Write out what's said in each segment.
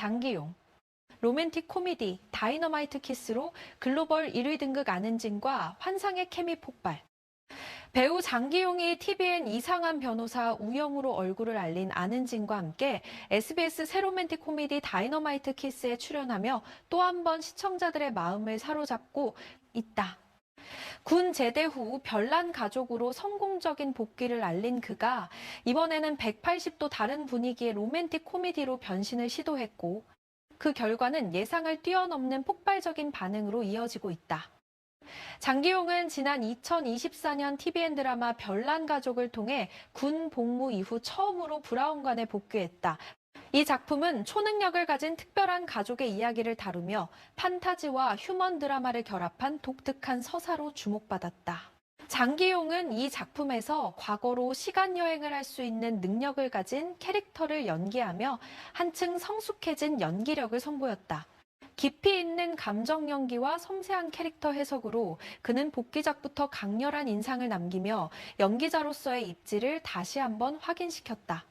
장기용. 로맨틱 코미디 다이너마이트 키스로 글로벌 1위 등극 안은진과 환상의 케미 폭발. 배우 장기용이 TVN 이상한 변호사 우영우로 얼굴을 알린 안은진과 함께 SBS 새 로맨틱 코미디 다이너마이트 키스에 출연하며 또 한 번 시청자들의 마음을 사로잡고 있다. 군 제대 후 별난 가족으로 성공적인 복귀를 알린 그가 이번에는 180도 다른 분위기의 로맨틱 코미디로 변신을 시도했고 그 결과는 예상을 뛰어넘는 폭발적인 반응으로 이어지고 있다. 장기용은 지난 2024년 TVN 드라마 별난 가족을 통해 군 복무 이후 처음으로 브라운관에 복귀했다. 이 작품은 초능력을 가진 특별한 가족의 이야기를 다루며 판타지와 휴먼 드라마를 결합한 독특한 서사로 주목받았다. 장기용은 이 작품에서 과거로 시간여행을 할 수 있는 능력을 가진 캐릭터를 연기하며 한층 성숙해진 연기력을 선보였다. 깊이 있는 감정 연기와 섬세한 캐릭터 해석으로 그는 복귀작부터 강렬한 인상을 남기며 연기자로서의 입지를 다시 한번 확인시켰다.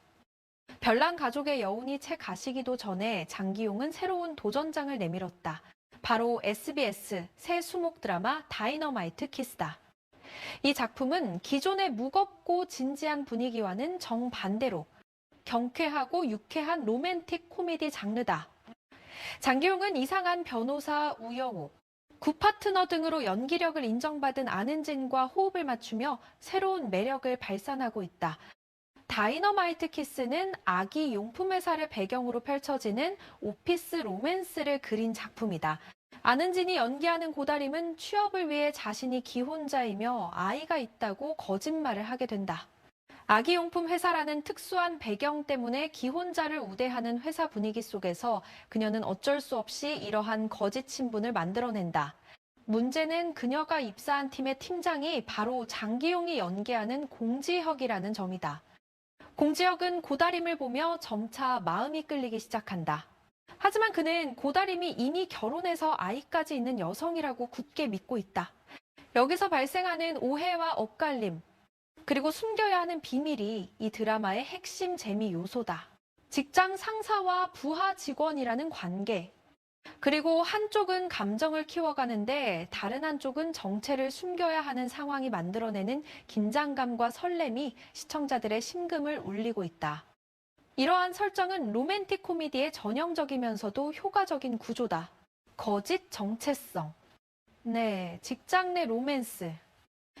별난 가족의 여운이 채 가시기도 전에 장기용은 새로운 도전장을 내밀었다. 바로 SBS 새 수목 드라마 다이너마이트 키스다. 이 작품은 기존의 무겁고 진지한 분위기와는 정반대로 경쾌하고 유쾌한 로맨틱 코미디 장르다. 장기용은 이상한 변호사 우영우, 구파트너 등으로 연기력을 인정받은 안은진과 호흡을 맞추며 새로운 매력을 발산하고 있다. 다이너마이트 키스는 아기 용품 회사를 배경으로 펼쳐지는 오피스 로맨스를 그린 작품이다. 안은진이 연기하는 고다림은 취업을 위해 자신이 기혼자이며 아이가 있다고 거짓말을 하게 된다. 아기용품 회사라는 특수한 배경 때문에 기혼자를 우대하는 회사 분위기 속에서 그녀는 어쩔 수 없이 이러한 거짓 신분을 만들어낸다. 문제는 그녀가 입사한 팀의 팀장이 바로 장기용이 연기하는 공지혁이라는 점이다. 공지혁은 고다림을 보며 점차 마음이 끌리기 시작한다. 하지만 그는 고다림이 이미 결혼해서 아이까지 있는 여성이라고 굳게 믿고 있다. 여기서 발생하는 오해와 엇갈림, 그리고 숨겨야 하는 비밀이 이 드라마의 핵심 재미 요소다. 직장 상사와 부하 직원이라는 관계, 그리고 한쪽은 감정을 키워가는데 다른 한쪽은 정체를 숨겨야 하는 상황이 만들어내는 긴장감과 설렘이 시청자들의 심금을 울리고 있다. 이러한 설정은 로맨틱 코미디의 전형적이면서도 효과적인 구조다. 거짓 정체성. 네, 직장 내 로맨스.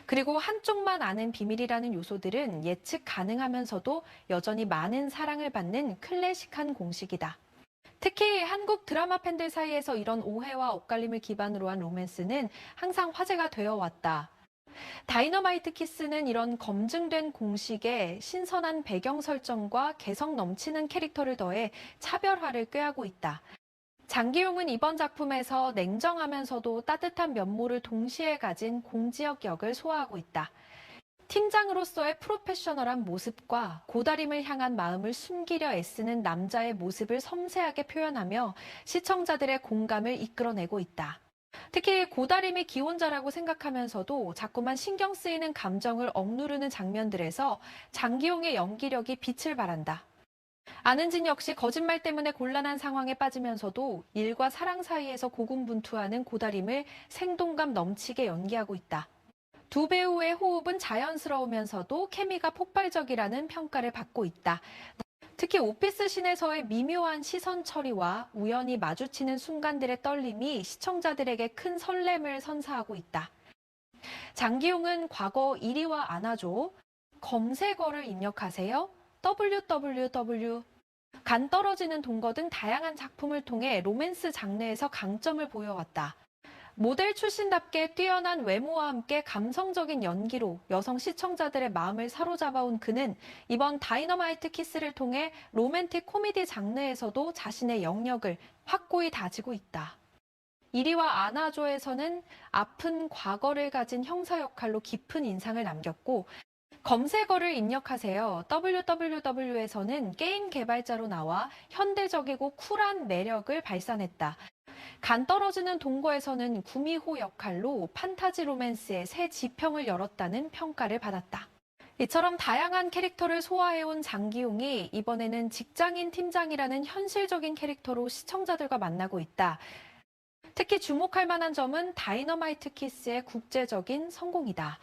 그리고 한쪽만 아는 비밀이라는 요소들은 예측 가능하면서도 여전히 많은 사랑을 받는 클래식한 공식이다. 특히 한국 드라마 팬들 사이에서 이런 오해와 엇갈림을 기반으로 한 로맨스는 항상 화제가 되어 왔다. 다이너마이트 키스는 이런 검증된 공식에 신선한 배경 설정과 개성 넘치는 캐릭터를 더해 차별화를 꾀하고 있다. 장기용은 이번 작품에서 냉정하면서도 따뜻한 면모를 동시에 가진 공지혁 역을 소화하고 있다. 팀장으로서의 프로페셔널한 모습과 고다림을 향한 마음을 숨기려 애쓰는 남자의 모습을 섬세하게 표현하며 시청자들의 공감을 이끌어내고 있다. 특히 고다림이 기혼자라고 생각하면서도 자꾸만 신경 쓰이는 감정을 억누르는 장면들에서 장기용의 연기력이 빛을 발한다. 안은진 역시 거짓말 때문에 곤란한 상황에 빠지면서도 일과 사랑 사이에서 고군분투하는 고다림을 생동감 넘치게 연기하고 있다. 두 배우의 호흡은 자연스러우면서도 케미가 폭발적이라는 평가를 받고 있다. 특히 오피스 씬에서의 미묘한 시선 처리와 우연히 마주치는 순간들의 떨림이 시청자들에게 큰 설렘을 선사하고 있다. 장기용은 과거 이리와 안아줘, 검색어를 입력하세요, www, 간 떨어지는 동거 등 다양한 작품을 통해 로맨스 장르에서 강점을 보여왔다. 모델 출신답게 뛰어난 외모와 함께 감성적인 연기로 여성 시청자들의 마음을 사로잡아온 그는 이번 다이너마이트 키스를 통해 로맨틱 코미디 장르에서도 자신의 영역을 확고히 다지고 있다. 이리와 안아줘에서는 아픈 과거를 가진 형사 역할로 깊은 인상을 남겼고 검색어를 입력하세요. www에서는 게임 개발자로 나와 현대적이고 쿨한 매력을 발산했다. 간 떨어지는 동거에서는 구미호 역할로 판타지 로맨스의 새 지평을 열었다는 평가를 받았다. 이처럼 다양한 캐릭터를 소화해온 장기용이 이번에는 직장인 팀장이라는 현실적인 캐릭터로 시청자들과 만나고 있다. 특히 주목할 만한 점은 다이너마이트 키스의 국제적인 성공이다.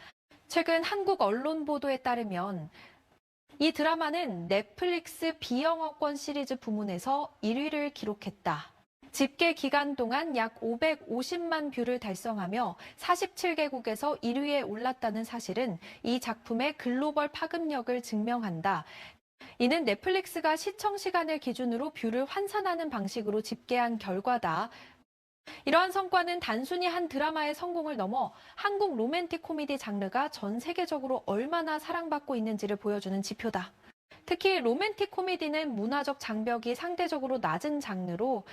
최근 한국 언론 보도에 따르면 이 드라마는 넷플릭스 비영어권 시리즈 부문에서 1위를 기록했다. 집계 기간 동안 약 550만 뷰를 달성하며 47개국에서 1위에 올랐다는 사실은 이 작품의 글로벌 파급력을 증명한다. 이는 넷플릭스가 시청 시간을 기준으로 뷰를 환산하는 방식으로 집계한 결과다. 이러한 성과는 단순히 한 드라마의 성공을 넘어 한국 로맨틱 코미디 장르가 전 세계적으로 얼마나 사랑받고 있는지를 보여주는 지표다. 특히 로맨틱 코미디는 문화적 장벽이 상대적으로 낮은 장르로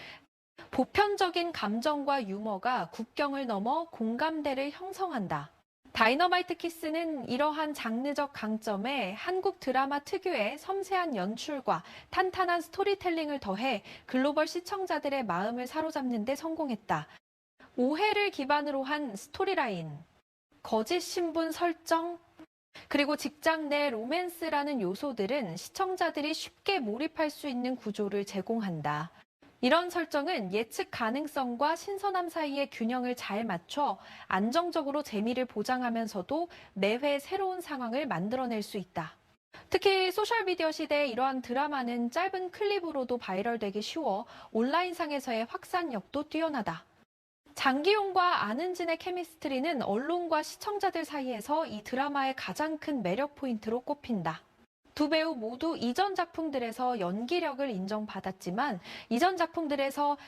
보편적인 감정과 유머가 국경을 넘어 공감대를 형성한다. 다이너마이트 키스는 이러한 장르적 강점에 한국 드라마 특유의 섬세한 연출과 탄탄한 스토리텔링을 더해 글로벌 시청자들의 마음을 사로잡는 데 성공했다. 오해를 기반으로 한 스토리라인, 거짓 신분 설정, 그리고 직장 내 로맨스라는 요소들은 시청자들이 쉽게 몰입할 수 있는 구조를 제공한다. 이런 설정은 예측 가능성과 신선함 사이의 균형을 잘 맞춰 안정적으로 재미를 보장하면서도 매회 새로운 상황을 만들어낼 수 있다. 특히 소셜미디어 시대에 이러한 드라마는 짧은 클립으로도 바이럴되기 쉬워 온라인상에서의 확산력도 뛰어나다. 장기용과 안은진의 케미스트리는 언론과 시청자들 사이에서 이 드라마의 가장 큰 매력 포인트로 꼽힌다. 두 배우 모두 이전 작품들에서 연기력을 인정받았지만 이전 작품들에서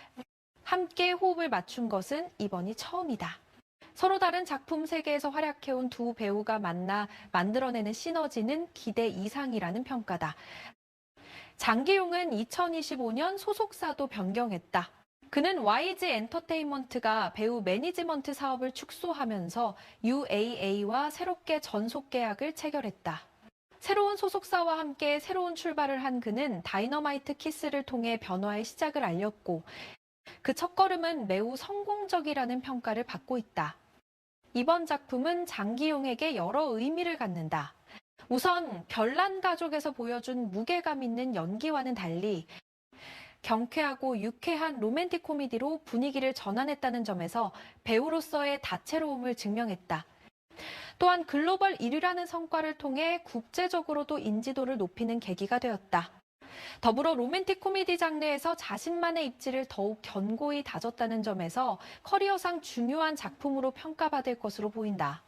함께 호흡을 맞춘 것은 이번이 처음이다. 서로 다른 작품 세계에서 활약해온 두 배우가 만나 만들어내는 시너지는 기대 이상이라는 평가다. 장기용은 2025년 소속사도 변경했다. 그는 YG 엔터테인먼트가 배우 매니지먼트 사업을 축소하면서 UAA와 새롭게 전속 계약을 체결했다. 새로운 소속사와 함께 새로운 출발을 한 그는 다이너마이트 키스를 통해 변화의 시작을 알렸고 그 첫걸음은 매우 성공적이라는 평가를 받고 있다. 이번 작품은 장기용에게 여러 의미를 갖는다. 우선 별난 가족에서 보여준 무게감 있는 연기와는 달리 경쾌하고 유쾌한 로맨틱 코미디로 분위기를 전환했다는 점에서 배우로서의 다채로움을 증명했다. 또한 글로벌 1위라는 성과를 통해 국제적으로도 인지도를 높이는 계기가 되었다. 더불어 로맨틱 코미디 장르에서 자신만의 입지를 더욱 견고히 다졌다는 점에서 커리어상 중요한 작품으로 평가받을 것으로 보인다.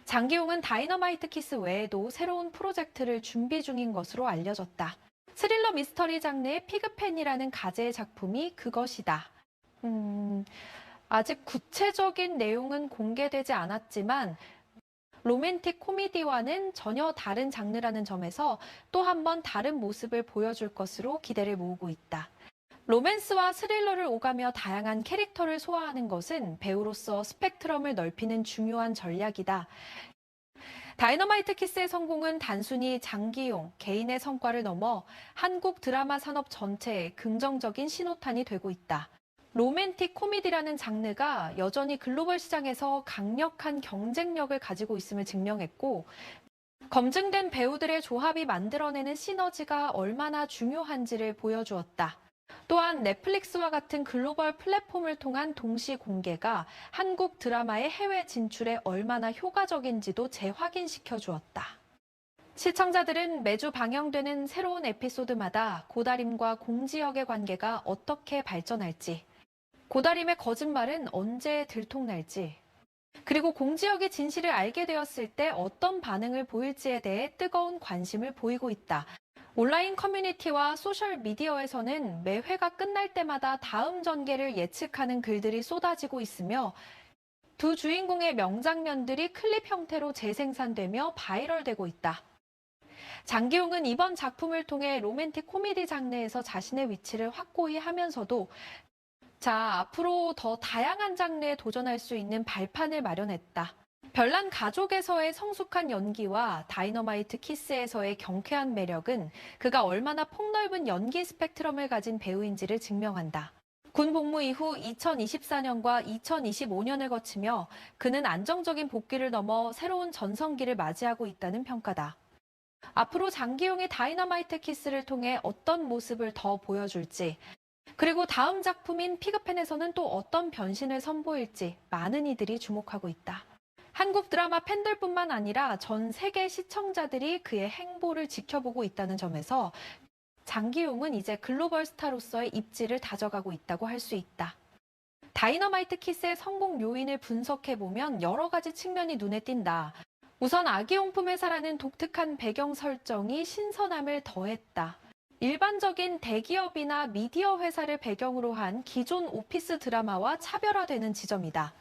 장기용은 다이너마이트 키스 외에도 새로운 프로젝트를 준비 중인 것으로 알려졌다. 스릴러 미스터리 장르의 피그팬이라는 가제의 작품이 그것이다. 아직 구체적인 내용은 공개되지 않았지만 로맨틱 코미디와는 전혀 다른 장르라는 점에서 또 한 번 다른 모습을 보여줄 것으로 기대를 모으고 있다. 로맨스와 스릴러를 오가며 다양한 캐릭터를 소화하는 것은 배우로서 스펙트럼을 넓히는 중요한 전략이다. 다이너마이트 키스의 성공은 단순히 장기용, 개인의 성과를 넘어 한국 드라마 산업 전체에 긍정적인 신호탄이 되고 있다. 로맨틱 코미디라는 장르가 여전히 글로벌 시장에서 강력한 경쟁력을 가지고 있음을 증명했고, 검증된 배우들의 조합이 만들어내는 시너지가 얼마나 중요한지를 보여주었다. 또한 넷플릭스와 같은 글로벌 플랫폼을 통한 동시 공개가 한국 드라마의 해외 진출에 얼마나 효과적인지도 재확인시켜 주었다. 시청자들은 매주 방영되는 새로운 에피소드마다 고다림과 공지혁의 관계가 어떻게 발전할지, 고다림의 거짓말은 언제 들통날지, 그리고 공지혁의 진실을 알게 되었을 때 어떤 반응을 보일지에 대해 뜨거운 관심을 보이고 있다. 온라인 커뮤니티와 소셜미디어에서는 매 회가 끝날 때마다 다음 전개를 예측하는 글들이 쏟아지고 있으며 두 주인공의 명장면들이 클립 형태로 재생산되며 바이럴되고 있다. 장기용은 이번 작품을 통해 로맨틱 코미디 장르에서 자신의 위치를 확고히 하면서도 앞으로 더 다양한 장르에 도전할 수 있는 발판을 마련했다. 별난 가족에서의 성숙한 연기와 다이너마이트 키스에서의 경쾌한 매력은 그가 얼마나 폭넓은 연기 스펙트럼을 가진 배우인지를 증명한다. 군 복무 이후 2024년과 2025년을 거치며 그는 안정적인 복귀를 넘어 새로운 전성기를 맞이하고 있다는 평가다. 앞으로 장기용이 다이너마이트 키스를 통해 어떤 모습을 더 보여줄지, 그리고 다음 작품인 피그팬에서는 또 어떤 변신을 선보일지 많은 이들이 주목하고 있다. 한국 드라마 팬들뿐만 아니라 전 세계 시청자들이 그의 행보를 지켜보고 있다는 점에서 장기용은 이제 글로벌 스타로서의 입지를 다져가고 있다고 할 수 있다. 다이너마이트 키스의 성공 요인을 분석해보면 여러 가지 측면이 눈에 띈다. 우선 아기용품 회사라는 독특한 배경 설정이 신선함을 더했다. 일반적인 대기업이나 미디어 회사를 배경으로 한 기존 오피스 드라마와 차별화되는 지점이다.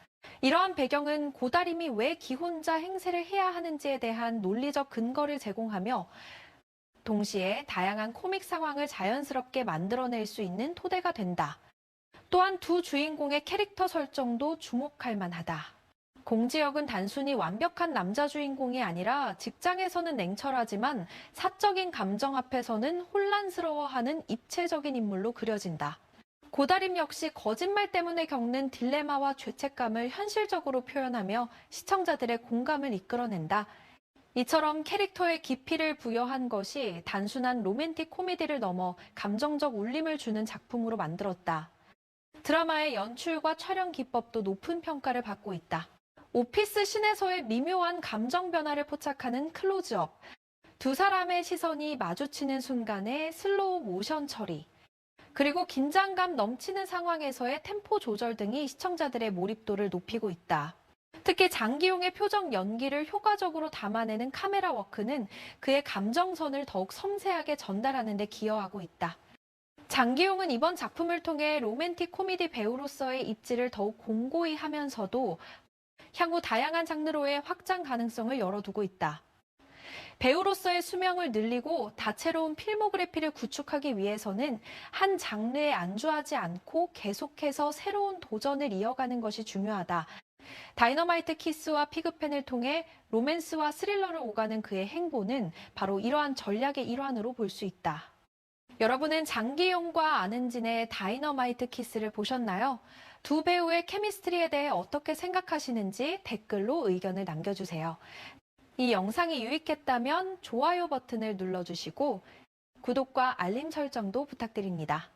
이러한 배경은 고다림이 왜 기혼자 행세를 해야 하는지에 대한 논리적 근거를 제공하며 동시에 다양한 코믹 상황을 자연스럽게 만들어낼 수 있는 토대가 된다. 또한 두 주인공의 캐릭터 설정도 주목할 만하다. 공지혁은 단순히 완벽한 남자 주인공이 아니라 직장에서는 냉철하지만 사적인 감정 앞에서는 혼란스러워하는 입체적인 인물로 그려진다. 고다림 역시 거짓말 때문에 겪는 딜레마와 죄책감을 현실적으로 표현하며 시청자들의 공감을 이끌어낸다. 이처럼 캐릭터에 깊이를 부여한 것이 단순한 로맨틱 코미디를 넘어 감정적 울림을 주는 작품으로 만들었다. 드라마의 연출과 촬영 기법도 높은 평가를 받고 있다. 오피스 씬에서의 미묘한 감정 변화를 포착하는 클로즈업, 두 사람의 시선이 마주치는 순간의 슬로우 모션 처리, 그리고 긴장감 넘치는 상황에서의 템포 조절 등이 시청자들의 몰입도를 높이고 있다. 특히 장기용의 표정 연기를 효과적으로 담아내는 카메라 워크는 그의 감정선을 더욱 섬세하게 전달하는 데 기여하고 있다. 장기용은 이번 작품을 통해 로맨틱 코미디 배우로서의 입지를 더욱 공고히 하면서도 향후 다양한 장르로의 확장 가능성을 열어두고 있다. 배우로서의 수명을 늘리고 다채로운 필모그래피를 구축하기 위해서는 한 장르에 안주하지 않고 계속해서 새로운 도전을 이어가는 것이 중요하다. 다이너마이트 키스와 피그팬을 통해 로맨스와 스릴러를 오가는 그의 행보는 바로 이러한 전략의 일환으로 볼 수 있다. 여러분은 장기용과 안은진의 다이너마이트 키스를 보셨나요? 두 배우의 케미스트리에 대해 어떻게 생각하시는지 댓글로 의견을 남겨주세요. 이 영상이 유익했다면 좋아요 버튼을 눌러주시고 구독과 알림 설정도 부탁드립니다.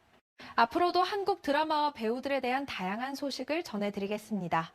앞으로도 한국 드라마와 배우들에 대한 다양한 소식을 전해드리겠습니다.